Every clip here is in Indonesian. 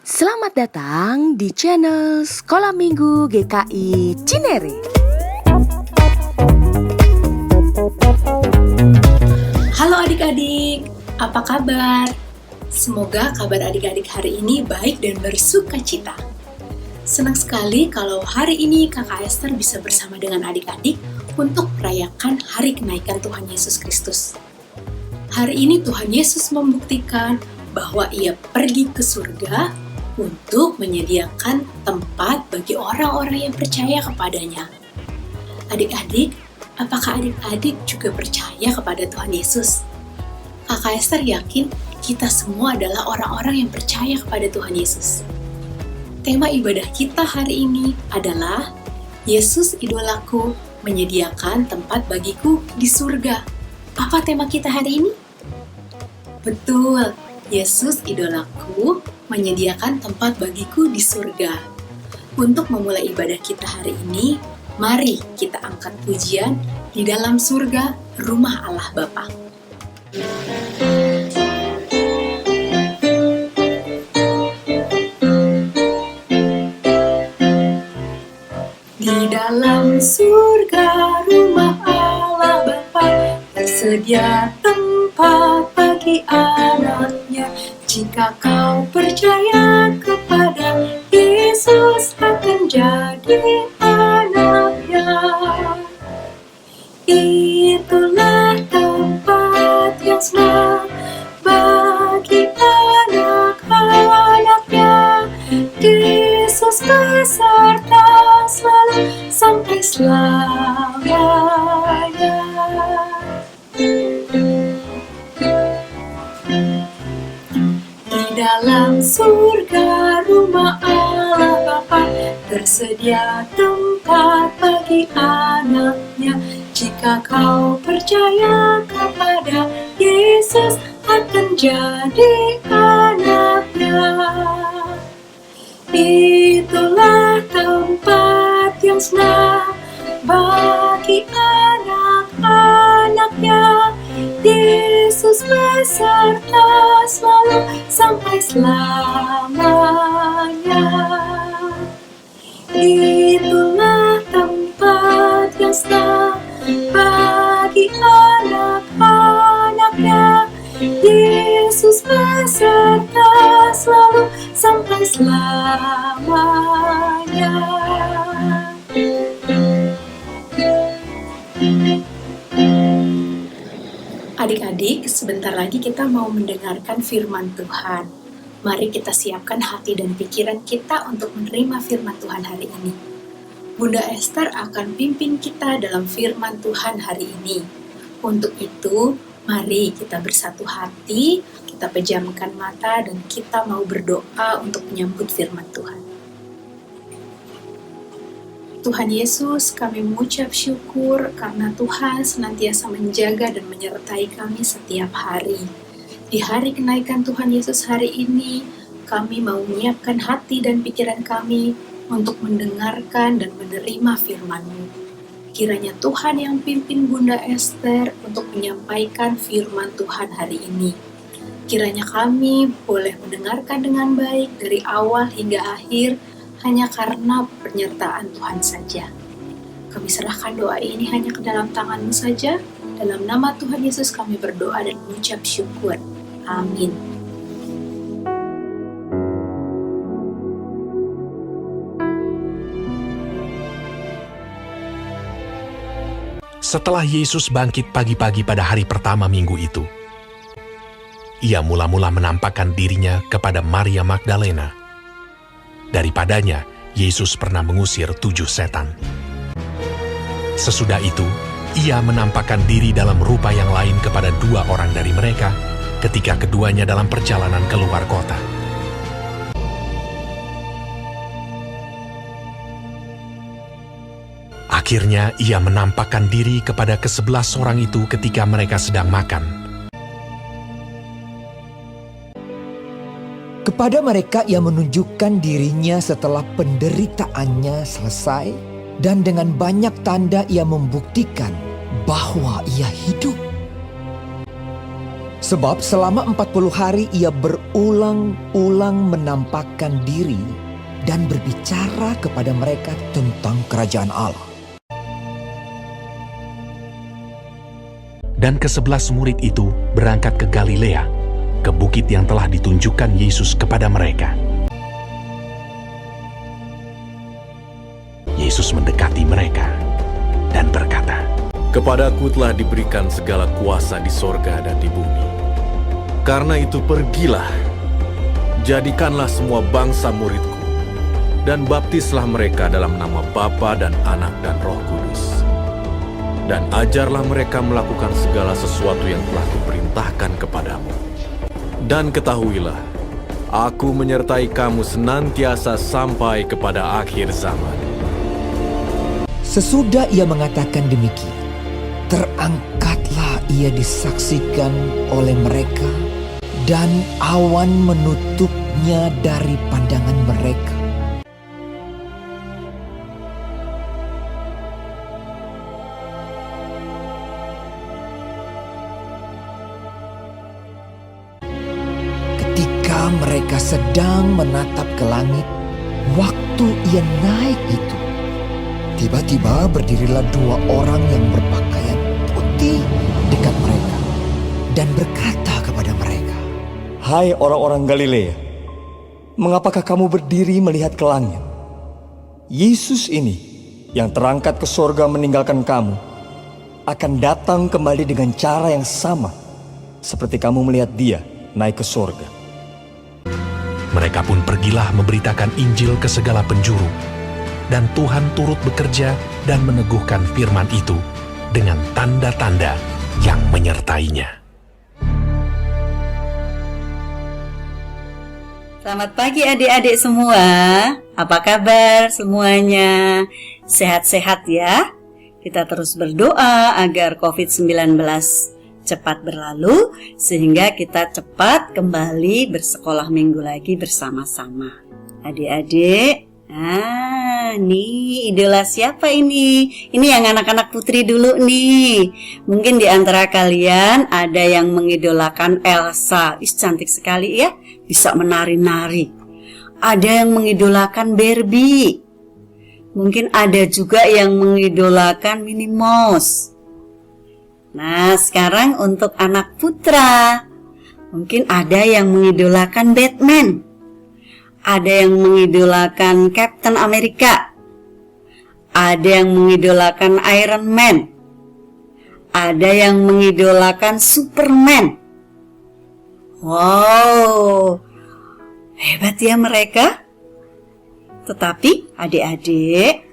Selamat datang di channel Sekolah Minggu GKI Cinere. Halo adik-adik, apa kabar? Semoga kabar adik-adik hari ini baik dan bersukacita. Senang sekali kalau hari ini Kakak Esther bisa bersama dengan adik-adik untuk merayakan hari kenaikan Tuhan Yesus Kristus. Hari ini Tuhan Yesus membuktikan bahwa Ia pergi ke surga untuk menyediakan tempat bagi orang-orang yang percaya kepadanya. Adik-adik, apakah adik-adik juga percaya kepada Tuhan Yesus? Kakak Esther yakin kita semua adalah orang-orang yang percaya kepada Tuhan Yesus. Tema ibadah kita hari ini adalah Yesus idolaku menyediakan tempat bagiku di surga. Apa tema kita hari ini? Betul, Yesus idolaku menyediakan tempat bagiku di surga. Untuk memulai ibadah kita hari ini, mari kita angkat pujian di dalam surga rumah Allah Bapa. Di dalam surga rumah Allah Bapa tersedia tempat bagi anaknya. Jika kau percaya kepada Yesus akan jadi anaknya. Itulah tempat yang senang bagi anak-anaknya. Yesus beserta selalu sampai selamanya. Dalam surga rumah Allah Bapa tersedia tempat bagi anaknya. Jika kau percaya kepada Yesus akan jadi anaknya. Itulah tempat yang senang bagi anak-anaknya. Yesus beserta selalu sampai selamanya. Itulah tempat yang senang bagi anak-anaknya. Yesus beserta selalu sampai selamanya. Adik-adik, sebentar lagi kita mau mendengarkan firman Tuhan. Mari kita siapkan hati dan pikiran kita untuk menerima firman Tuhan hari ini. Bunda Esther akan pimpin kita dalam firman Tuhan hari ini. Untuk itu, mari kita bersatu hati, kita pejamkan mata dan kita mau berdoa untuk menyambut firman Tuhan. Tuhan Yesus, kami mengucap syukur karena Tuhan senantiasa menjaga dan menyertai kami setiap hari. Di hari kenaikan Tuhan Yesus hari ini, kami mau menyiapkan hati dan pikiran kami untuk mendengarkan dan menerima firman-Mu. Kiranya Tuhan yang pimpin Bunda Esther untuk menyampaikan firman Tuhan hari ini. Kiranya kami boleh mendengarkan dengan baik dari awal hingga akhir, hanya karena penyertaan Tuhan saja. Kami serahkan doa ini hanya ke dalam tangan-Mu saja. Dalam nama Tuhan Yesus kami berdoa dan mengucap syukur. Amin. Setelah Yesus bangkit pagi-pagi pada hari pertama minggu itu, Ia mula-mula menampakkan dirinya kepada Maria Magdalena. Daripadanya, Yesus pernah mengusir 7 setan. Sesudah itu, Ia menampakkan diri dalam rupa yang lain kepada 2 orang dari mereka ketika keduanya dalam perjalanan keluar kota. Akhirnya, Ia menampakkan diri kepada ke-11 orang itu ketika mereka sedang makan. Kepada mereka Ia menunjukkan dirinya setelah penderitaannya selesai, dan dengan banyak tanda Ia membuktikan bahwa Ia hidup. Sebab selama 40 hari ia berulang-ulang menampakkan diri dan berbicara kepada mereka tentang kerajaan Allah. Dan ke-11 murid itu berangkat ke Galilea, ke bukit yang telah ditunjukkan Yesus kepada mereka. Yesus mendekati mereka dan berkata, "Kepadaku telah diberikan segala kuasa di sorga dan di bumi. Karena itu pergilah, jadikanlah semua bangsa muridku, dan baptislah mereka dalam nama Bapa dan Anak dan Roh Kudus. Dan ajarlah mereka melakukan segala sesuatu yang telah kuperintahkan kepadamu. Dan ketahuilah, aku menyertai kamu senantiasa sampai kepada akhir zaman." Sesudah ia mengatakan demikian, terangkatlah ia disaksikan oleh mereka, dan awan menutupnya dari pandangan mereka. Ketika mereka sedang menatap ke langit, waktu ia naik itu, tiba-tiba berdirilah 2 orang yang berpakaian putih dekat mereka dan berkata kepada mereka, "Hai orang-orang Galilea, mengapakah kamu berdiri melihat ke langit? Yesus ini yang terangkat ke sorga meninggalkan kamu akan datang kembali dengan cara yang sama seperti kamu melihat dia naik ke sorga." Mereka pun pergilah memberitakan Injil ke segala penjuru, dan Tuhan turut bekerja dan meneguhkan firman itu dengan tanda-tanda yang menyertainya. Selamat pagi adik-adik semua. Apa kabar semuanya? Sehat-sehat ya? Kita terus berdoa agar COVID-19 cepat berlalu sehingga kita cepat kembali bersekolah minggu lagi bersama-sama. Adik-adik, nih idola siapa ini? Ini yang anak-anak putri dulu nih. Mungkin di antara kalian ada yang mengidolakan Elsa. Cantik sekali ya, bisa menari-nari. Ada yang mengidolakan Barbie. Mungkin ada juga yang mengidolakan Minnie Mouse. Nah, sekarang untuk anak putra, mungkin ada yang mengidolakan Batman. Ada yang mengidolakan Captain America. Ada yang mengidolakan Iron Man. Ada yang mengidolakan Superman. Wow, hebat ya mereka. Tetapi adik-adik,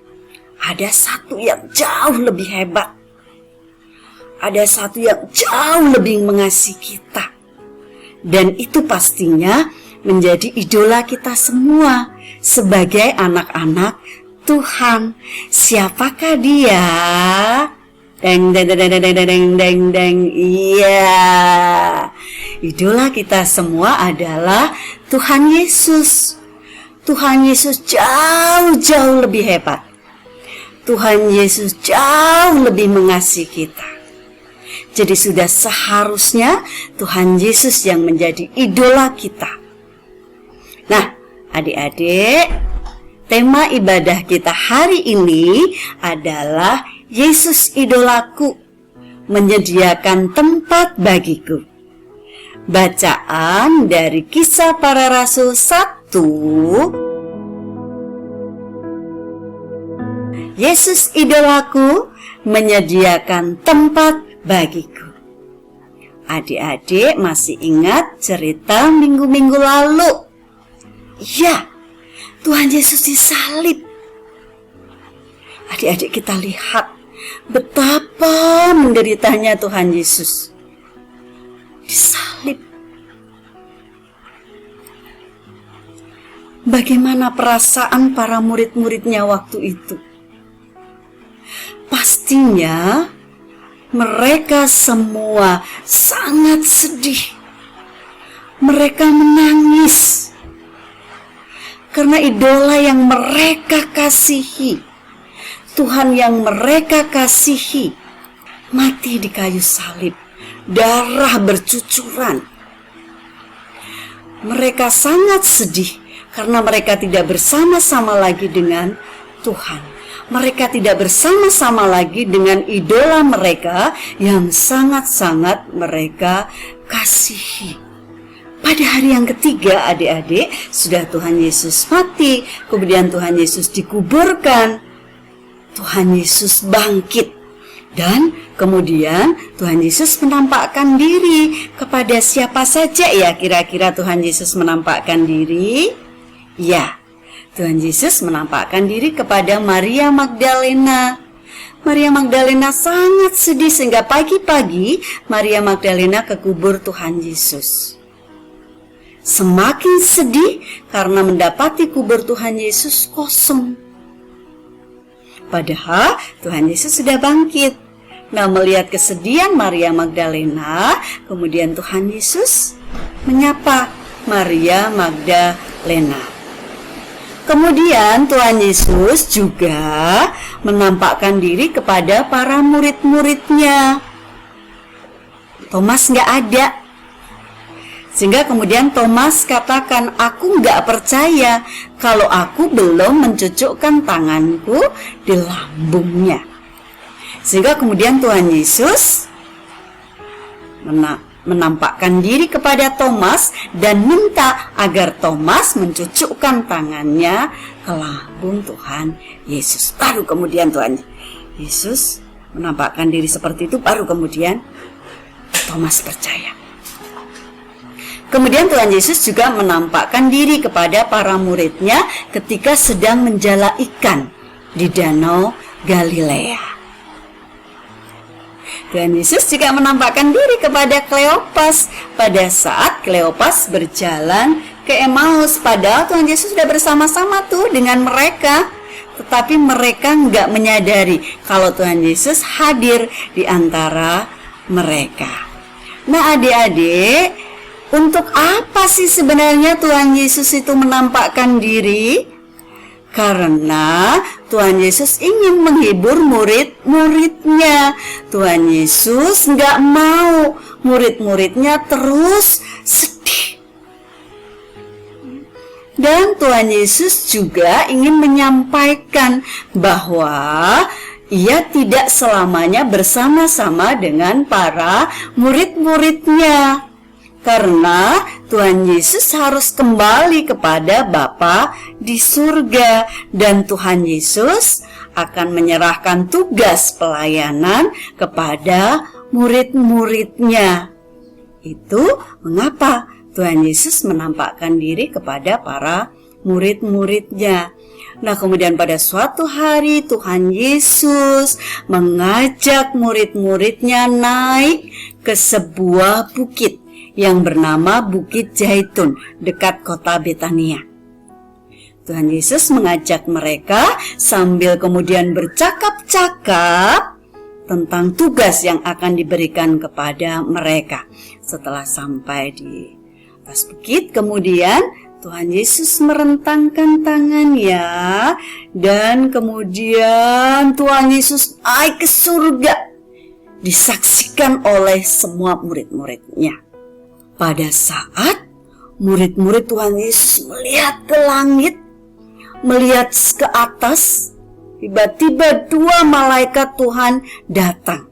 ada satu yang jauh lebih hebat. Ada satu yang jauh lebih mengasihi kita. Dan itu pastinya menjadi idola kita semua sebagai anak-anak Tuhan. Siapakah dia? Deng deng deng deng deng deng deng deng. Iya. Idola kita semua adalah Tuhan Yesus. Tuhan Yesus jauh-jauh lebih hebat. Tuhan Yesus jauh lebih mengasihi kita. Jadi sudah seharusnya Tuhan Yesus yang menjadi idola kita. Nah, adik-adik, tema ibadah kita hari ini adalah Yesus idolaku, menyediakan tempat bagiku. Bacaan dari Kisah Para Rasul 1. Yesus idolaku, menyediakan tempat bagiku. Adik-adik masih ingat cerita minggu-minggu lalu? Ya, Tuhan Yesus disalib. Adik-adik kita lihat betapa menderitanya Tuhan Yesus. Disalib. Bagaimana perasaan para murid-muridnya waktu itu? Pastinya mereka semua sangat sedih. Mereka menangis karena idola yang mereka kasihi, Tuhan yang mereka kasihi, mati di kayu salib darah bercucuran. Mereka sangat sedih karena mereka tidak bersama-sama lagi dengan Tuhan. Mereka tidak bersama-sama lagi dengan idola mereka yang sangat-sangat mereka kasihi. Pada hari yang ketiga, adik-adik, sudah Tuhan Yesus mati, kemudian Tuhan Yesus dikuburkan, Tuhan Yesus bangkit, dan kemudian Tuhan Yesus menampakkan diri kepada siapa saja ya kira-kira Tuhan Yesus menampakkan diri? Ya, Tuhan Yesus menampakkan diri kepada Maria Magdalena. Maria Magdalena sangat sedih sehingga pagi-pagi Maria Magdalena ke kubur Tuhan Yesus. Semakin sedih karena mendapati kubur Tuhan Yesus kosong. Padahal Tuhan Yesus sudah bangkit. Nah, melihat kesedihan Maria Magdalena, kemudian Tuhan Yesus menyapa Maria Magdalena. Kemudian Tuhan Yesus juga menampakkan diri kepada para murid-muridnya. Thomas nggak ada. Sehingga kemudian Thomas katakan, aku nggak percaya kalau aku belum mencucukkan tanganku di lambungnya. Sehingga kemudian Tuhan Yesus menampakkan diri kepada Thomas dan minta agar Thomas mencucukkan tangannya ke lambung Tuhan Yesus. Baru kemudian Tuhan Yesus menampakkan diri seperti itu, baru kemudian Thomas percaya. Kemudian Tuhan Yesus juga menampakkan diri kepada para muridnya ketika sedang menjala ikan di Danau Galilea. Tuhan Yesus juga menampakkan diri kepada Kleopas pada saat Kleopas berjalan ke Emmaus. Padahal Tuhan Yesus sudah bersama-sama tuh dengan mereka, tetapi mereka nggak menyadari kalau Tuhan Yesus hadir di antara mereka. Nah, adik-adik, untuk apa sih sebenarnya Tuhan Yesus itu menampakkan diri? Karena Tuhan Yesus ingin menghibur murid-muridnya. Tuhan Yesus nggak mau murid-muridnya terus sedih. Dan Tuhan Yesus juga ingin menyampaikan bahwa Ia tidak selamanya bersama-sama dengan para murid-muridnya. Karena Tuhan Yesus harus kembali kepada Bapa di surga, dan Tuhan Yesus akan menyerahkan tugas pelayanan kepada murid-muridnya. Itu mengapa Tuhan Yesus menampakkan diri kepada para murid-muridnya. Nah, kemudian pada suatu hari Tuhan Yesus mengajak murid-muridnya naik ke sebuah bukit yang bernama Bukit Zaitun dekat kota Betania. Tuhan Yesus mengajak mereka sambil kemudian bercakap-cakap tentang tugas yang akan diberikan kepada mereka. Setelah sampai di atas bukit, kemudian Tuhan Yesus merentangkan tangannya dan kemudian Tuhan Yesus naik ke surga, disaksikan oleh semua murid-muridnya. Pada saat murid-murid Tuhan Yesus melihat ke langit, melihat ke atas, tiba-tiba dua malaikat Tuhan datang.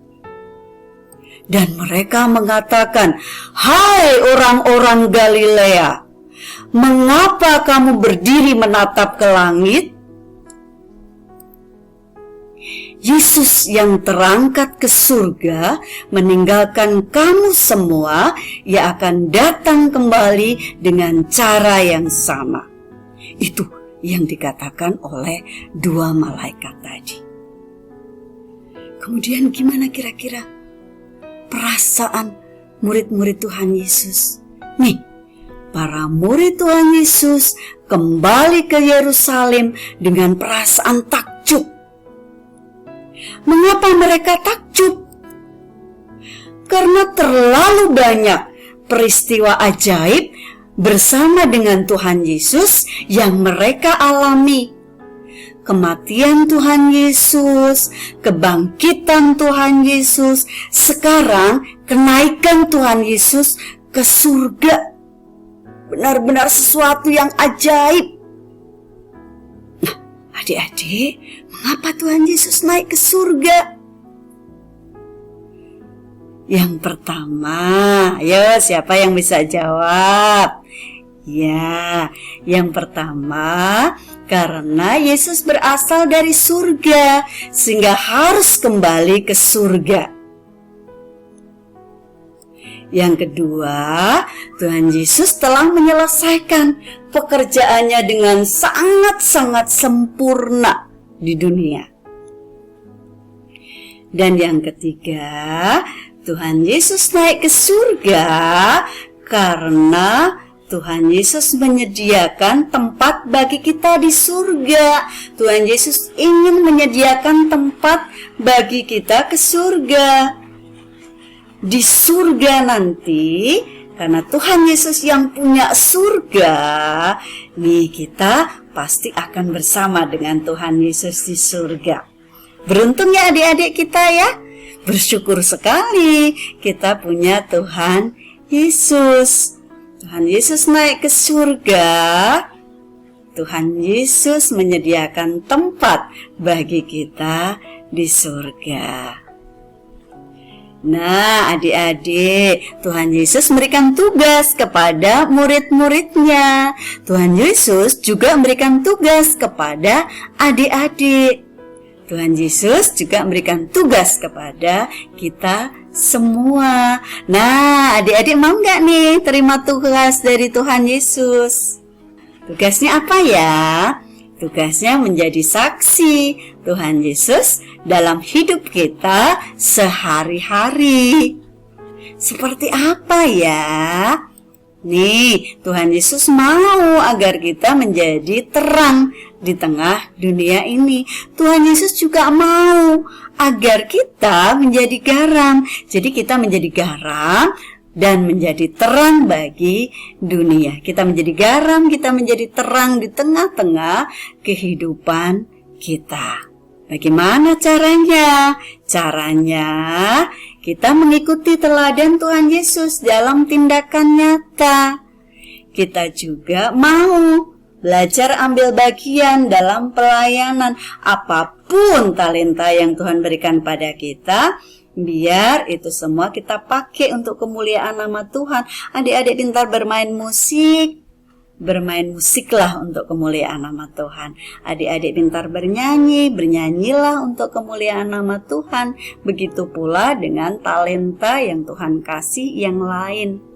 Dan mereka mengatakan, "Hai orang-orang Galilea, mengapa kamu berdiri menatap ke langit? Yesus yang terangkat ke surga meninggalkan kamu semua, Ia akan datang kembali dengan cara yang sama." Itu yang dikatakan oleh dua malaikat tadi. Kemudian gimana kira-kira perasaan murid-murid Tuhan Yesus? Nih, para murid Tuhan Yesus kembali ke Yerusalem dengan perasaan takjub. Mengapa mereka takjub? Karena terlalu banyak peristiwa ajaib bersama dengan Tuhan Yesus yang mereka alami. kematian Tuhan Yesus, kebangkitan Tuhan Yesus, sekarang kenaikan Tuhan Yesus ke surga. Benar-benar sesuatu yang ajaib. Nah, adik-adik, mengapa Tuhan Yesus naik ke surga? Yang pertama, ayo siapa yang bisa jawab? Ya, yang pertama, karena Yesus berasal dari surga, sehingga harus kembali ke surga. Yang kedua, Tuhan Yesus telah menyelesaikan pekerjaannya dengan sangat-sangat sempurna di dunia. Dan yang ketiga, Tuhan Yesus naik ke surga karena Tuhan Yesus menyediakan tempat bagi kita di surga. Tuhan Yesus ingin menyediakan tempat bagi kita ke surga. Di surga nanti, karena Tuhan Yesus yang punya surga, nih kita pasti akan bersama dengan Tuhan Yesus di surga. Beruntung ya adik-adik kita ya. Bersyukur sekali kita punya Tuhan Yesus. Tuhan Yesus naik ke surga. Tuhan Yesus menyediakan tempat bagi kita di surga. Nah, adik-adik, Tuhan Yesus memberikan tugas kepada murid-muridnya. Tuhan Yesus juga memberikan tugas kepada adik-adik. Tuhan Yesus juga memberikan tugas kepada kita semua. Nah, adik-adik mau nggak nih terima tugas dari Tuhan Yesus? Tugasnya apa ya? Tugasnya menjadi saksi Tuhan Yesus dalam hidup kita sehari-hari. Seperti apa ya? Nih, Tuhan Yesus mau agar kita menjadi terang di tengah dunia ini. Tuhan Yesus juga mau agar kita menjadi garam. Jadi kita menjadi garam dan menjadi terang bagi dunia. Kita menjadi garam, kita menjadi terang di tengah-tengah kehidupan kita. Bagaimana caranya? Caranya kita mengikuti teladan Tuhan Yesus dalam tindakan nyata. Kita juga mau belajar ambil bagian dalam pelayanan apapun talenta yang Tuhan berikan pada kita. Biar itu semua kita pakai untuk kemuliaan nama Tuhan. Adik-adik pintar bermain musik, bermain musiklah untuk kemuliaan nama Tuhan. Adik-adik pintar bernyanyi, bernyanyilah untuk kemuliaan nama Tuhan. Begitu pula dengan talenta yang Tuhan kasih yang lain.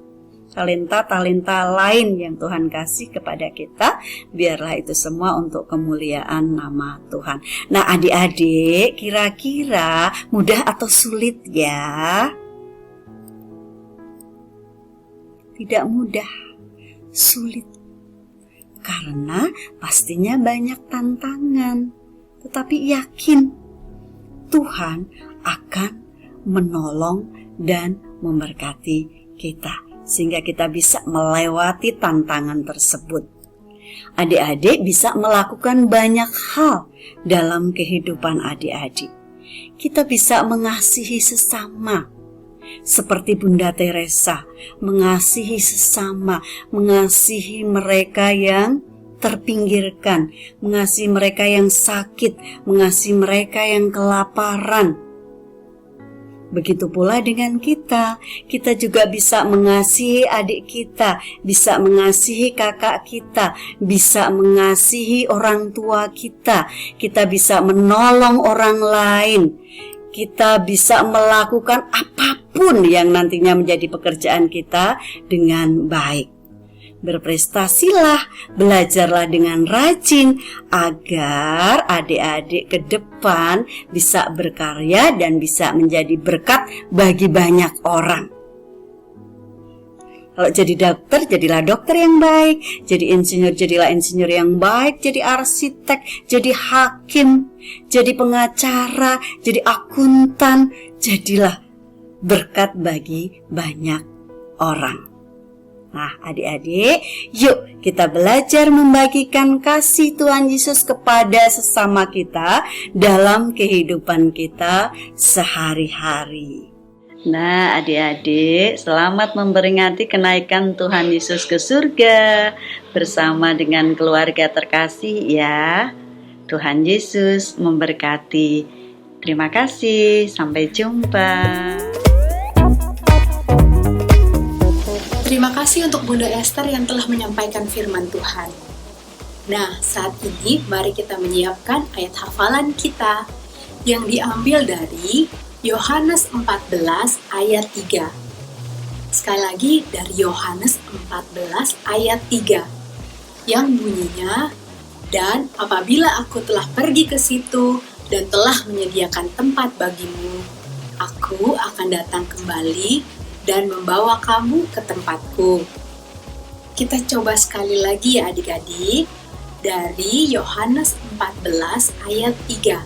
Talenta-talenta lain yang Tuhan kasih kepada kita, biarlah itu semua untuk kemuliaan nama Tuhan. Nah, adik-adik, kira-kira mudah atau sulit ya? Tidak mudah, sulit. Karena pastinya banyak tantangan. Tetapi yakin Tuhan akan menolong dan memberkati kita, sehingga kita bisa melewati tantangan tersebut. Adik-adik bisa melakukan banyak hal dalam kehidupan adik-adik. Kita bisa mengasihi sesama, seperti Bunda Teresa, mengasihi sesama, mengasihi mereka yang terpinggirkan, mengasihi mereka yang sakit, mengasihi mereka yang kelaparan. Begitu pula dengan kita juga bisa mengasihi adik kita, bisa mengasihi kakak kita, bisa mengasihi orang tua kita bisa menolong orang lain, kita bisa melakukan apapun yang nantinya menjadi pekerjaan kita dengan baik. Berprestasilah, belajarlah dengan rajin agar adik-adik ke depan bisa berkarya dan bisa menjadi berkat bagi banyak orang. Kalau jadi dokter, jadilah dokter yang baik. Jadi insinyur, jadilah insinyur yang baik. Jadi arsitek, jadi hakim, jadi pengacara, jadi akuntan. Jadilah berkat bagi banyak orang. Nah, adik-adik, yuk kita belajar membagikan kasih Tuhan Yesus kepada sesama kita dalam kehidupan kita sehari-hari. Nah, adik-adik, selamat memperingati kenaikan Tuhan Yesus ke surga bersama dengan keluarga terkasih ya. Tuhan Yesus memberkati. Terima kasih, sampai jumpa. Terima kasih untuk Bunda Esther yang telah menyampaikan firman Tuhan. Nah, saat ini mari kita menyiapkan ayat hafalan kita yang diambil dari Yohanes 14 ayat 3. Sekali lagi dari Yohanes 14 ayat 3 yang bunyinya, "Dan apabila aku telah pergi ke situ dan telah menyediakan tempat bagimu, aku akan datang kembali dan membawa kamu ke tempatku." Kita coba sekali lagi ya adik-adik, dari Yohanes 14 ayat 3.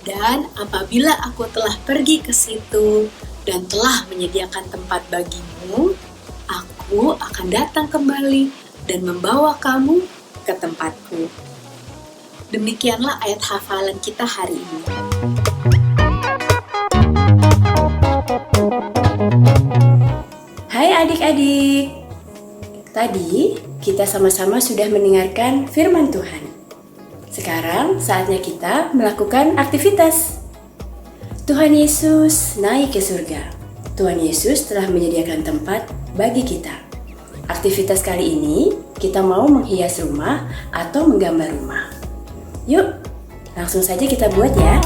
"Dan apabila aku telah pergi ke situ dan telah menyediakan tempat bagimu, aku akan datang kembali dan membawa kamu ke tempatku." Demikianlah ayat hafalan kita hari ini. Hai adik-adik, tadi kita sama-sama sudah mendengarkan firman Tuhan. Sekarang saatnya kita melakukan aktivitas. Tuhan Yesus naik ke surga. Tuhan Yesus telah menyediakan tempat bagi kita. Aktivitas kali ini kita mau menghias rumah atau menggambar rumah. Yuk, langsung saja kita buat ya.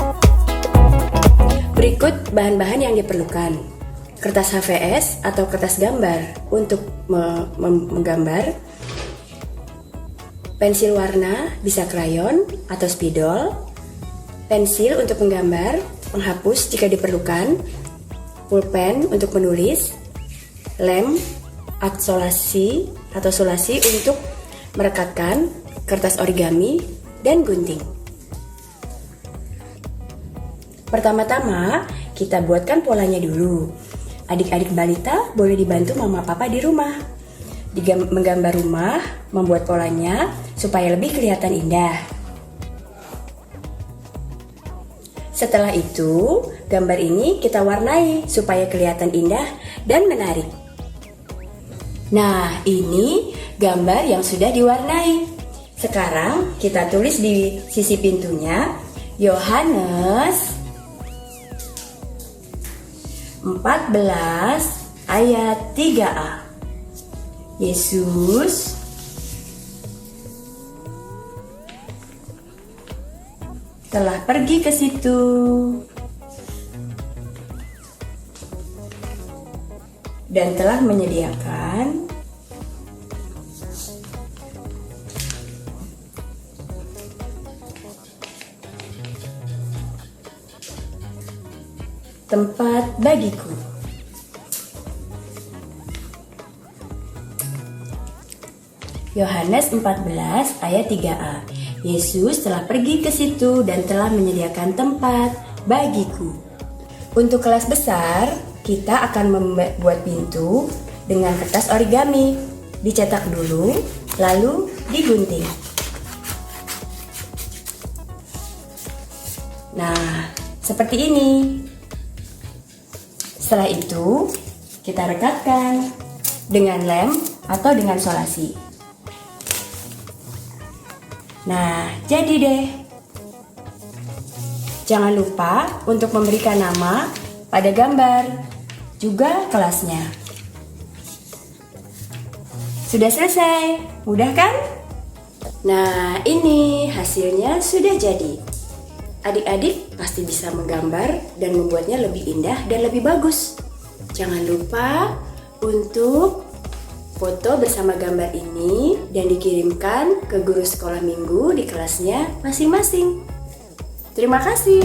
Berikut bahan-bahan yang diperlukan. Kertas HVS atau kertas gambar untuk menggambar, pensil warna bisa krayon atau spidol, pensil untuk menggambar, penghapus jika diperlukan, pulpen untuk menulis, lem, solasi untuk merekatkan, kertas origami, dan gunting. Pertama-tama kita buatkan polanya dulu. Adik-adik balita boleh dibantu mama papa di rumah. Menggambar rumah, membuat polanya supaya lebih kelihatan indah. Setelah itu, gambar ini kita warnai supaya kelihatan indah dan menarik. Nah, ini gambar yang sudah diwarnai. Sekarang kita tulis di sisi pintunya Yohanes 14 ayat 3a. Yesus telah pergi ke situ dan telah menyediakan tempat bagiku. Yohanes 14 ayat 3a. Yesus telah pergi ke situ dan telah menyediakan tempat bagiku. Untuk kelas besar, kita akan membuat pintu dengan kertas origami. Dicetak dulu, lalu digunting. Nah, seperti ini. Setelah itu, kita rekatkan dengan lem atau dengan solasi. Nah, jadi deh. Jangan lupa untuk memberikan nama pada gambar, juga kelasnya. Sudah selesai, mudah kan? Nah, ini hasilnya sudah jadi. Adik-adik pasti bisa menggambar dan membuatnya lebih indah dan lebih bagus. Jangan lupa untuk foto bersama gambar ini dan dikirimkan ke guru sekolah minggu di kelasnya masing-masing. Terima kasih.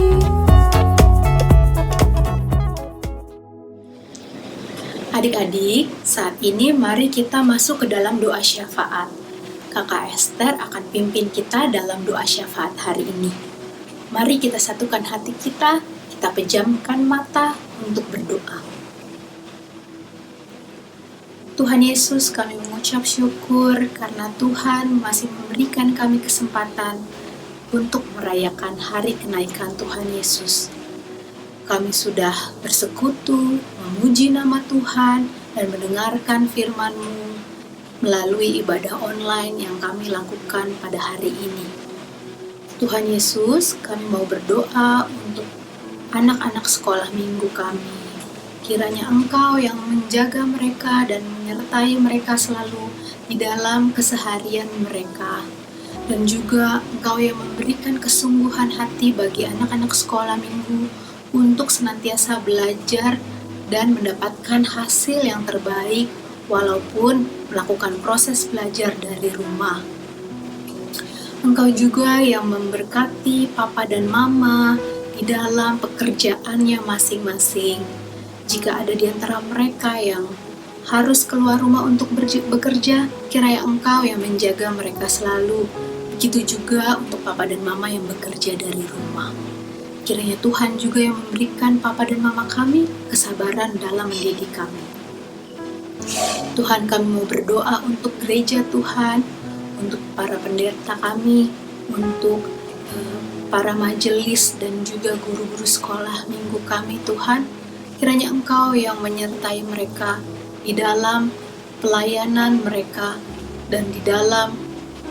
Adik-adik, saat ini mari kita masuk ke dalam doa syafaat. Kakak Esther akan pimpin kita dalam doa syafaat hari ini. Mari kita satukan hati kita pejamkan mata untuk berdoa. Tuhan Yesus, kami mengucap syukur karena Tuhan masih memberikan kami kesempatan untuk merayakan hari kenaikan Tuhan Yesus. Kami sudah bersekutu, memuji nama Tuhan, dan mendengarkan firman-Mu melalui ibadah online yang kami lakukan pada hari ini. Tuhan Yesus, kami mau berdoa untuk anak-anak sekolah minggu kami. Kiranya Engkau yang menjaga mereka dan menyertai mereka selalu di dalam keseharian mereka. Dan juga Engkau yang memberikan kesungguhan hati bagi anak-anak sekolah minggu untuk senantiasa belajar dan mendapatkan hasil yang terbaik walaupun melakukan proses belajar dari rumah. Engkau juga yang memberkati papa dan mama di dalam pekerjaannya masing-masing. Jika ada di antara mereka yang harus keluar rumah untuk bekerja, kiranya Engkau yang menjaga mereka selalu. Begitu juga untuk papa dan mama yang bekerja dari rumah. Kiranya Tuhan juga yang memberikan papa dan mama kami kesabaran dalam mendidik kami. Tuhan, kami mau berdoa untuk gereja Tuhan, untuk para pendeta kami, untuk para majelis dan juga guru-guru sekolah minggu kami Tuhan. Kiranya Engkau yang menyertai mereka di dalam pelayanan mereka dan di dalam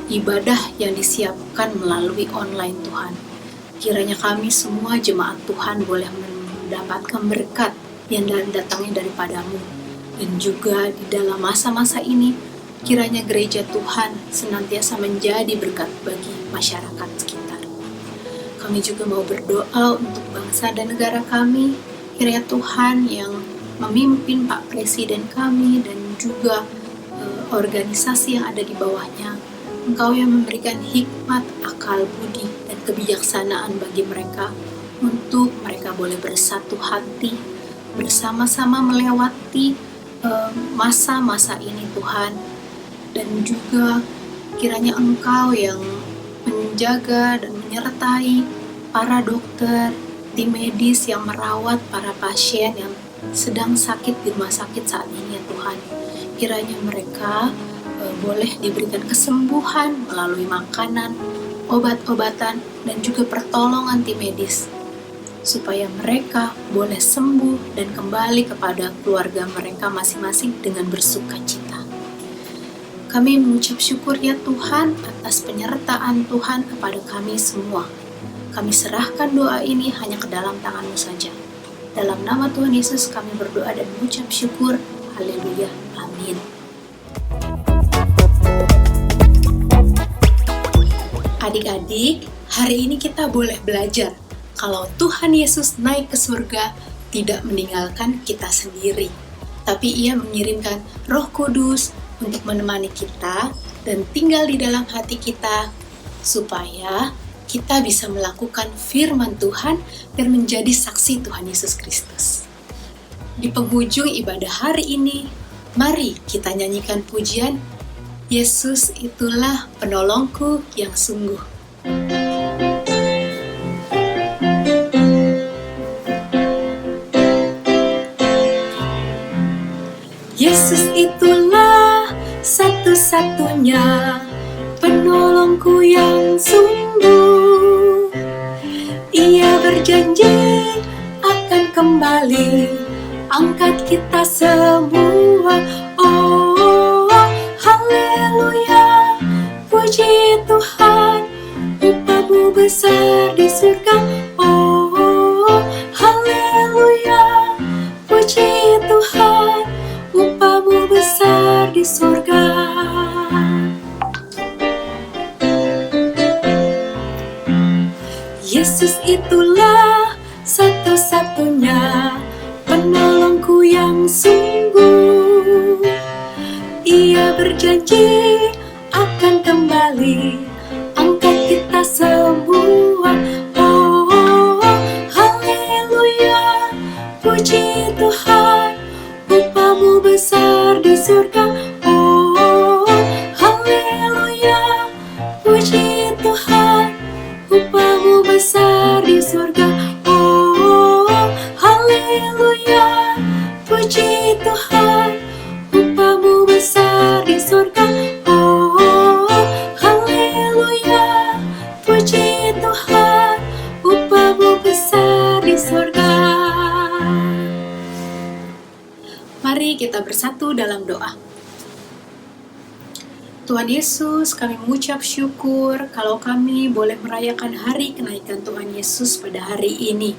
ibadah yang disiapkan melalui online Tuhan. Kiranya kami semua jemaat Tuhan boleh mendapatkan berkat yang datangnya daripada-Mu. Dan juga di dalam masa-masa ini, kiranya gereja Tuhan senantiasa menjadi berkat bagi masyarakat sekitar. Kami juga mau berdoa untuk bangsa dan negara kami. Kiranya Tuhan yang memimpin Pak Presiden kami dan juga organisasi yang ada di bawahnya. Engkau yang memberikan hikmat, akal budi, dan kebijaksanaan bagi mereka untuk mereka boleh bersatu hati, bersama-sama melewati masa-masa ini Tuhan. Dan juga kiranya Engkau yang menjaga dan menyertai para dokter, tim medis yang merawat para pasien yang sedang sakit di rumah sakit saat ini ya Tuhan. Kiranya mereka boleh diberikan kesembuhan melalui makanan, obat-obatan, dan juga pertolongan tim medis, supaya mereka boleh sembuh dan kembali kepada keluarga mereka masing-masing dengan bersukacita. Kami mengucap syukur ya Tuhan atas penyertaan Tuhan kepada kami semua. Kami serahkan doa ini hanya ke dalam tangan-Mu saja. Dalam nama Tuhan Yesus kami berdoa dan mengucap syukur. Haleluya. Amin. Adik-adik, hari ini kita boleh belajar kalau Tuhan Yesus naik ke surga tidak meninggalkan kita sendiri, tapi Ia mengirimkan Roh Kudus untuk menemani kita dan tinggal di dalam hati kita supaya kita bisa melakukan firman Tuhan dan menjadi saksi Tuhan Yesus Kristus. Di penghujung ibadah hari ini, mari kita nyanyikan pujian Yesus itulah penolongku yang sungguh. Yesus itulah satu-satunya penolongku yang sungguh. Ia berjanji akan kembali angkat kita semua. Oh, haleluya, puji Tuhan, upah-Mu besar di surga. Oh, haleluya, puji Tuhan, upah-Mu besar di surga. Yesus itulah satu-satunya penolongku yang sungguh. Ia berjanji akan kembali angkat kita semua. Oh, haleluya, puji Tuhan, upah-Mu besar di surga. Oh, haleluya, puji Tuhan, upah-Mu besar di surga. Oh, haleluya, puji Tuhan, upah-Mu Mari kita bersatu dalam doa. Tuhan Yesus, kami mengucap syukur kalau kami boleh merayakan hari kenaikan Tuhan Yesus pada hari ini.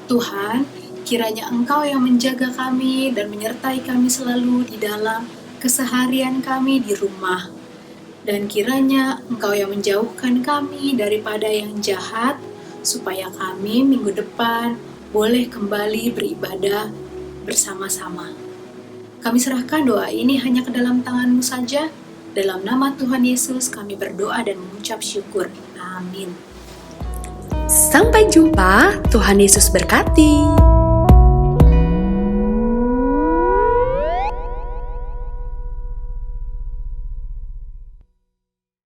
Tuhan, kiranya Engkau yang menjaga kami dan menyertai kami selalu di dalam keseharian kami di rumah. Dan kiranya Engkau yang menjauhkan kami daripada yang jahat, supaya kami minggu depan boleh kembali beribadah bersama-sama. Kami serahkan doa ini hanya ke dalam tangan-Mu saja. Dalam nama Tuhan Yesus kami berdoa dan mengucap syukur. Amin. Sampai jumpa, Tuhan Yesus berkati.